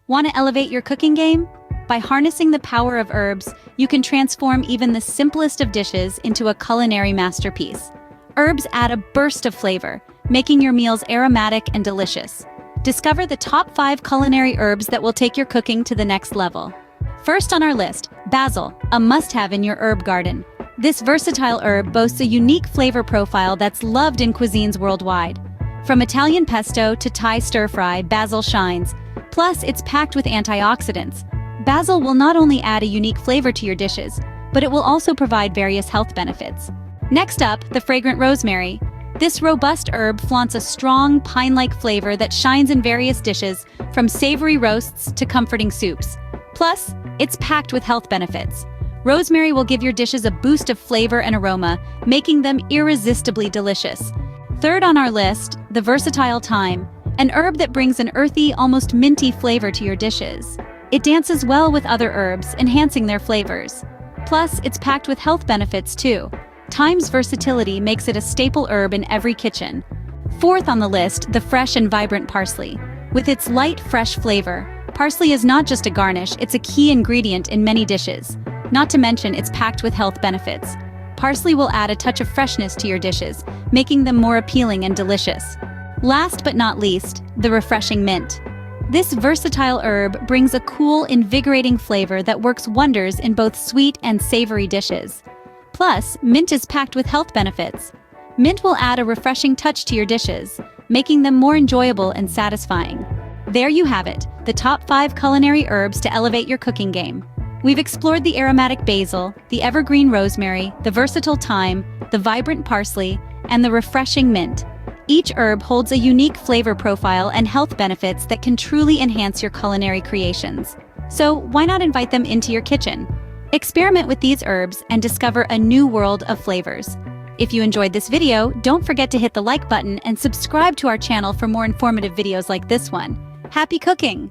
Want to elevate your cooking game? By harnessing the power of herbs, you can transform even the simplest of dishes into a culinary masterpiece. Herbs add a burst of flavor, making your meals aromatic and delicious. Discover the top 5 culinary herbs that will take your cooking to the next level. First on our list, basil, a must-have in your herb garden. This versatile herb boasts a unique flavor profile that's loved in cuisines worldwide. From Italian pesto to Thai stir-fry, basil shines. Plus, it's packed with antioxidants. Basil will not only add a unique flavor to your dishes, but it will also provide various health benefits. Next up, the fragrant rosemary. This robust herb flaunts a strong, pine-like flavor that shines in various dishes, from savory roasts to comforting soups. Plus, it's packed with health benefits. Rosemary will give your dishes a boost of flavor and aroma, making them irresistibly delicious. Third on our list, the versatile thyme, an herb that brings an earthy, almost minty flavor to your dishes. It dances well with other herbs, enhancing their flavors. Plus, it's packed with health benefits too. Thyme's versatility makes it a staple herb in every kitchen. Fourth on the list, the fresh and vibrant parsley. With its light, fresh flavor, parsley is not just a garnish, it's a key ingredient in many dishes. Not to mention, it's packed with health benefits. Parsley will add a touch of freshness to your dishes, making them more appealing and delicious. Last but not least, the refreshing mint. This versatile herb brings a cool, invigorating flavor that works wonders in both sweet and savory dishes. Plus, mint is packed with health benefits. Mint will add a refreshing touch to your dishes, making them more enjoyable and satisfying. There you have it, the top 5 culinary herbs to elevate your cooking game. We've explored the aromatic basil, the evergreen rosemary, the versatile thyme, the vibrant parsley, and the refreshing mint. Each herb holds a unique flavor profile and health benefits that can truly enhance your culinary creations. So why not invite them into your kitchen? Experiment with these herbs and discover a new world of flavors. If you enjoyed this video, don't forget to hit the like button and subscribe to our channel for more informative videos like this one. Happy cooking!